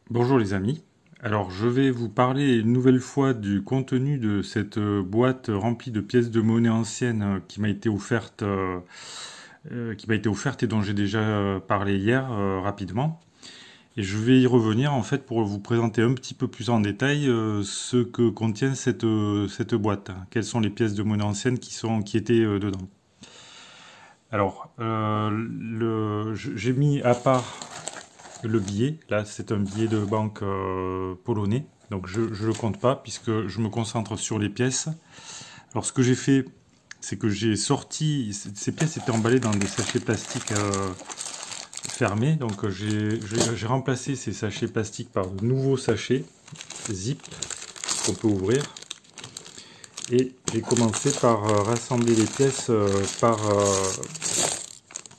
Bonjour les amis, alors je vais vous parler une nouvelle fois du contenu de cette boîte remplie de pièces de monnaie anciennes qui m'a été offerte et dont j'ai déjà parlé hier rapidement. Et je vais y revenir en fait pour vous présenter un petit peu plus en détail ce que contient cette boîte, hein. Quelles sont les pièces de monnaie anciennes qui étaient dedans. Alors, j'ai mis à part le billet. Là, c'est un billet de banque polonais. Donc, je ne le compte pas puisque je me concentre sur les pièces. Alors, ce que j'ai fait, c'est que j'ai sorti... Ces pièces étaient emballées dans des sachets plastiques fermés. Donc, j'ai remplacé ces sachets plastiques par de nouveaux sachets zip qu'on peut ouvrir. Et j'ai commencé par rassembler les pièces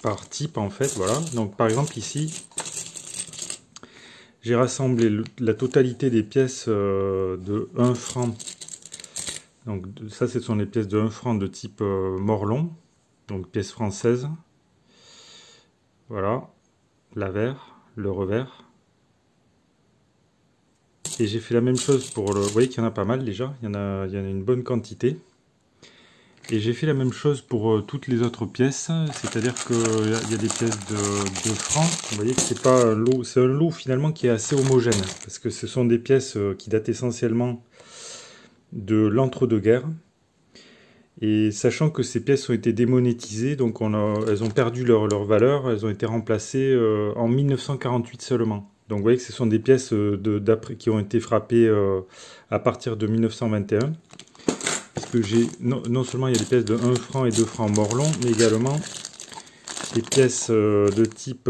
par type en fait. Voilà. Donc, par exemple, ici, j'ai rassemblé la totalité des pièces de 1 franc. Donc ça, ce sont les pièces de 1 franc de type morlon, donc pièces françaises. Voilà, l'avers, le revers. Et j'ai fait la même chose pour le... Vous voyez qu'il y en a pas mal déjà, il y en a une bonne quantité. Et j'ai fait la même chose pour toutes les autres pièces, c'est-à-dire qu'il y a des pièces de francs. Vous voyez que c'est pas un lot, c'est un lot finalement qui est assez homogène, parce que ce sont des pièces qui datent essentiellement de l'entre-deux-guerres. Et sachant que ces pièces ont été démonétisées, donc elles ont perdu leur valeur, elles ont été remplacées en 1948 seulement. Donc vous voyez que ce sont des pièces qui ont été frappées à partir de 1921. Puisque non seulement il y a des pièces de 1 franc et 2 francs morlon, mais également des pièces de type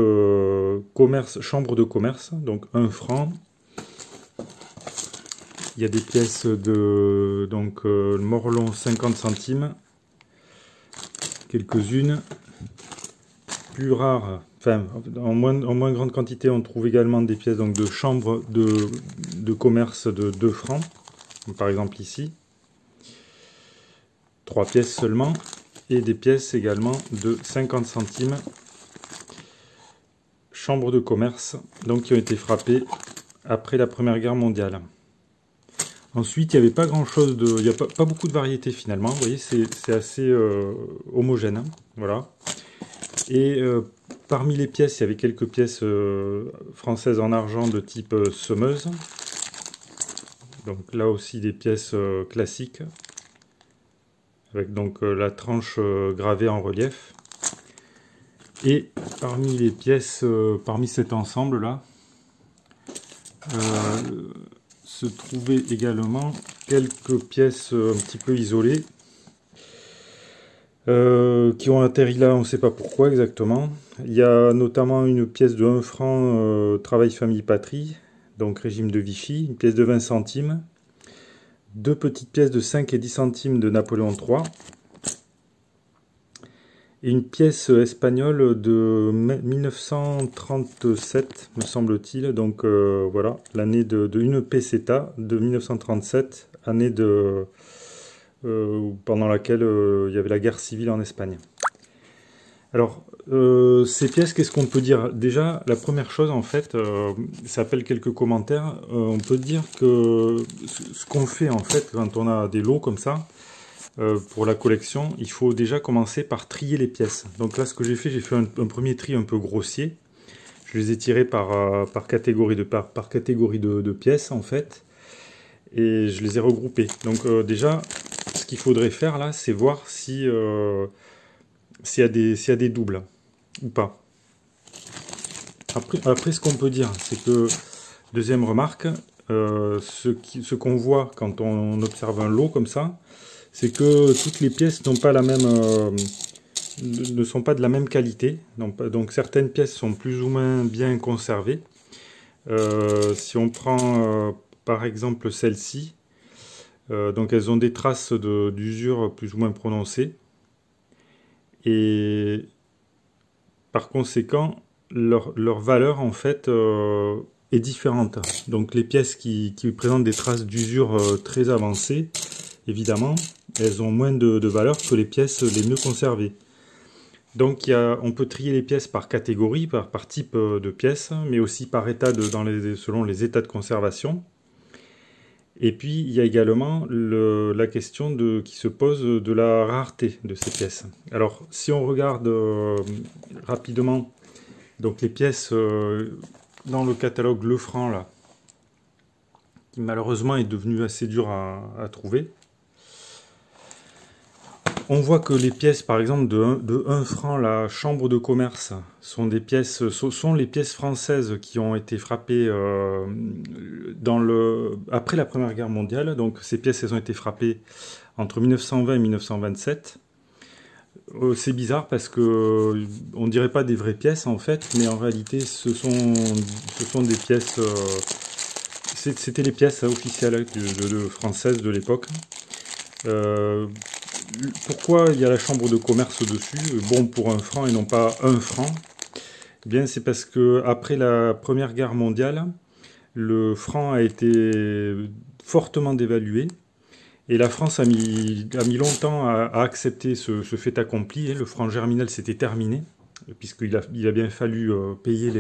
commerce, chambre de commerce, donc 1 franc. Il y a des pièces de morlon 50 centimes, quelques-unes. Plus rares, enfin en moins grande quantité, on trouve également des pièces donc, de chambre de commerce de 2 francs, par exemple ici. 3 pièces seulement, et des pièces également de 50 centimes, chambre de commerce, donc qui ont été frappées après la Première Guerre mondiale. Ensuite, il n'y avait pas grand chose il n'y a pas beaucoup de variétés finalement, vous voyez, c'est assez homogène, hein, voilà. Et parmi les pièces, il y avait quelques pièces françaises en argent de type semeuse, donc là aussi des pièces classiques, avec donc la tranche gravée en relief. Et parmi les pièces, parmi cet ensemble là, se trouvaient également quelques pièces un petit peu isolées, qui ont atterri là, on ne sait pas pourquoi exactement. Il y a notamment une pièce de 1 franc Travail Famille Patrie, donc régime de Vichy, une pièce de 20 centimes, 2 petites pièces de 5 et 10 centimes de Napoléon III, et une pièce espagnole de 1937, me semble-t-il. Donc voilà, l'année de une peseta de 1937, année pendant laquelle il y avait la guerre civile en Espagne. Alors, ces pièces, qu'est-ce qu'on peut dire? Déjà, la première chose, en fait, ça appelle quelques commentaires. On peut dire que ce qu'on fait, en fait, quand on a des lots comme ça, pour la collection, il faut déjà commencer par trier les pièces. Donc là, ce que j'ai fait un premier tri un peu grossier. Je les ai tirés par catégorie de pièces, en fait. Et je les ai regroupés. Donc déjà, ce qu'il faudrait faire là, c'est voir s'il y a des doubles ou pas. Après ce qu'on peut dire, c'est que, deuxième remarque, ce qu'on voit quand on observe un lot comme ça, c'est que toutes les pièces n'ont pas la même, ne sont pas de la même qualité. Donc certaines pièces sont plus ou moins bien conservées. Si on prend par exemple celle-ci, donc elles ont des traces d'usure plus ou moins prononcées. Et par conséquent, leur valeur en fait est différente. Donc les pièces qui présentent des traces d'usure très avancées, évidemment, elles ont moins de valeur que les pièces les mieux conservées. Donc on peut trier les pièces par catégorie, par type de pièces, mais aussi par état selon les états de conservation. Et puis il y a également la question qui se pose de la rareté de ces pièces. Alors si on regarde rapidement donc les pièces dans le catalogue Lefranc là, qui malheureusement est devenu assez dur à trouver. On voit que les pièces, par exemple, de 1 franc, la chambre de commerce, sont les pièces françaises qui ont été frappées après la Première Guerre mondiale. Donc ces pièces, elles ont été frappées entre 1920 et 1927. C'est bizarre parce que on dirait pas des vraies pièces en fait, mais en réalité, ce sont des pièces. C'était les pièces officielles françaises de l'époque. Pourquoi il y a la chambre de commerce dessus, bon pour 1 franc et non pas 1 franc? Eh bien, c'est parce que après la Première Guerre mondiale, le franc a été fortement dévalué et la France a mis longtemps à accepter ce fait accompli. Le franc germinal s'était terminé puisqu'il a bien fallu payer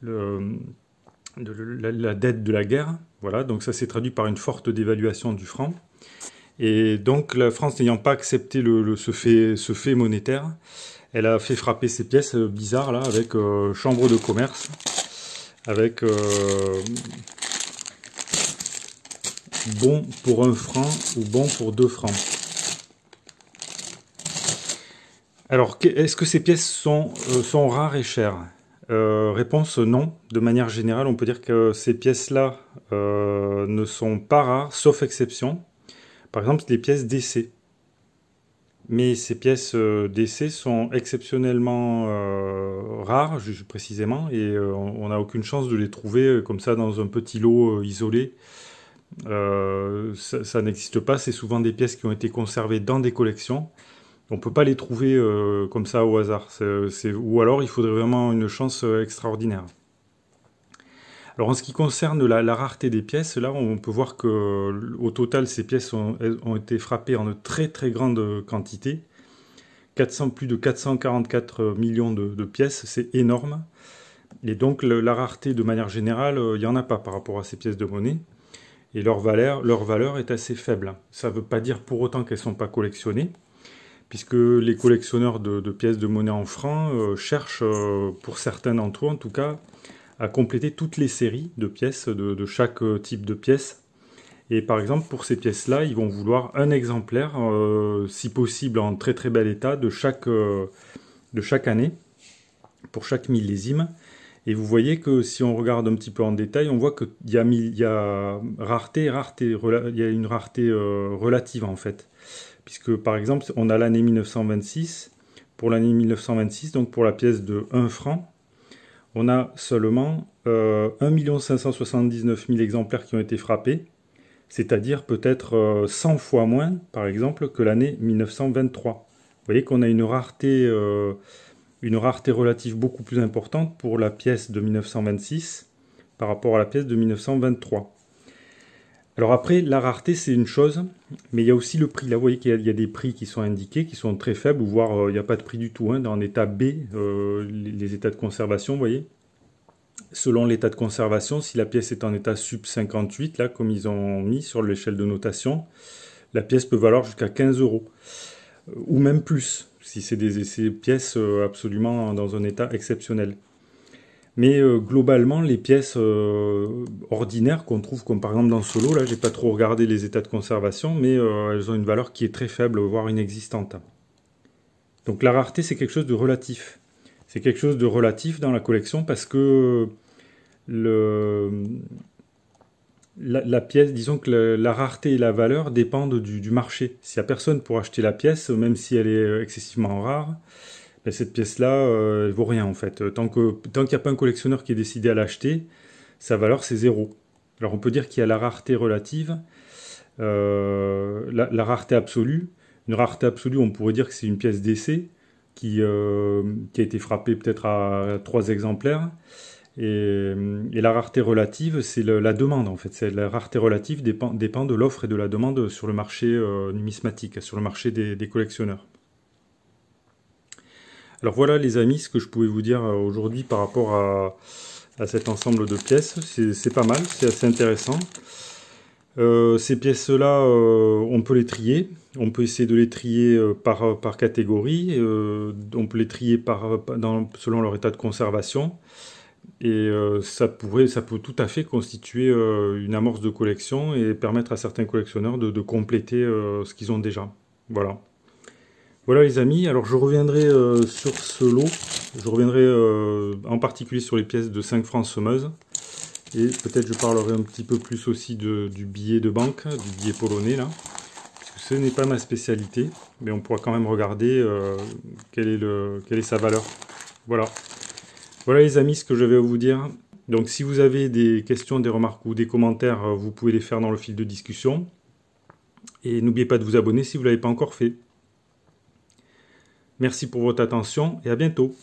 la dette de la guerre. Voilà, donc ça s'est traduit par une forte dévaluation du franc. Et donc la France n'ayant pas accepté ce fait monétaire, elle a fait frapper ces pièces bizarres là avec chambre de commerce, avec bon pour 1 franc ou bon pour 2 francs. Alors est-ce que ces pièces sont rares et chères? Réponse non. De manière générale, on peut dire que ces pièces-là ne sont pas rares, sauf exception. Par exemple, les pièces d'essai. Mais ces pièces d'essai sont exceptionnellement rares, précisément, et on n'a aucune chance de les trouver comme ça dans un petit lot isolé. Ça n'existe pas, c'est souvent des pièces qui ont été conservées dans des collections. On ne peut pas les trouver comme ça au hasard. Ou alors il faudrait vraiment une chance extraordinaire. Alors en ce qui concerne la rareté des pièces, là on peut voir que au total ces pièces ont été frappées en de très très grande quantité. Plus de 444 millions de pièces, c'est énorme. Et donc la rareté de manière générale, il n'y en a pas par rapport à ces pièces de monnaie. Et leur valeur est assez faible. Ça ne veut pas dire pour autant qu'elles ne sont pas collectionnées, puisque les collectionneurs de pièces de monnaie en francs cherchent, pour certains d'entre eux en tout cas, à compléter toutes les séries de pièces, de chaque type de pièce. Et par exemple, pour ces pièces-là, ils vont vouloir un exemplaire, si possible en très très bel état, de chaque année, pour chaque millésime. Et vous voyez que si on regarde un petit peu en détail, on voit qu'il y a il y a une rareté relative en fait. Puisque par exemple, on a l'année 1926. Pour l'année 1926, donc pour la pièce de 1 franc, on a seulement 1 579 000 exemplaires qui ont été frappés, c'est-à-dire peut-être 100 fois moins, par exemple, que l'année 1923. Vous voyez qu'on a une rareté relative beaucoup plus importante pour la pièce de 1926 par rapport à la pièce de 1923. Alors après, la rareté, c'est une chose, mais il y a aussi le prix. Là, vous voyez qu'il y a des prix qui sont indiqués, qui sont très faibles, voire il n'y a pas de prix du tout. Dans l'état B, les états de conservation, vous voyez. Selon l'état de conservation, si la pièce est en état sub 58, là, comme ils ont mis sur l'échelle de notation, la pièce peut valoir jusqu'à 15 €. Ou même plus, si c'est des pièces absolument dans un état exceptionnel. Mais globalement, les pièces ordinaires qu'on trouve, comme par exemple dans ce lot, là, j'ai pas trop regardé les états de conservation, mais elles ont une valeur qui est très faible, voire inexistante. Donc la rareté, c'est quelque chose de relatif. C'est quelque chose de relatif dans la collection parce que la pièce, disons que la rareté et la valeur dépendent du marché. S'il n'y a personne pour acheter la pièce, même si elle est excessivement rare, ben cette pièce-là, elle vaut rien en fait. Tant qu'il n'y a pas un collectionneur qui est décidé à l'acheter, sa valeur c'est 0. Alors on peut dire qu'il y a la rareté relative, la rareté absolue. Une rareté absolue, on pourrait dire que c'est une pièce d'essai qui a été frappée peut-être à 3 exemplaires. Et la rareté relative, c'est la demande en fait. La rareté relative dépend de l'offre et de la demande sur le marché numismatique, sur le marché des collectionneurs. Alors voilà les amis, ce que je pouvais vous dire aujourd'hui par rapport à cet ensemble de pièces. C'est pas mal, c'est assez intéressant. Ces pièces-là, on peut les trier. On peut essayer de les trier par catégorie. On peut les trier selon leur état de conservation. Et ça peut tout à fait constituer une amorce de collection et permettre à certains collectionneurs de compléter ce qu'ils ont déjà. Voilà. Voilà les amis, alors je reviendrai sur ce lot. Je reviendrai en particulier sur les pièces de 5 francs semeuses. Et peut-être je parlerai un petit peu plus aussi du billet de banque, du billet polonais là. Parce que ce n'est pas ma spécialité, mais on pourra quand même regarder quelle est sa valeur. Voilà. Voilà les amis ce que j'avais à vous dire. Donc si vous avez des questions, des remarques ou des commentaires, vous pouvez les faire dans le fil de discussion. Et n'oubliez pas de vous abonner si vous ne l'avez pas encore fait. Merci pour votre attention et à bientôt.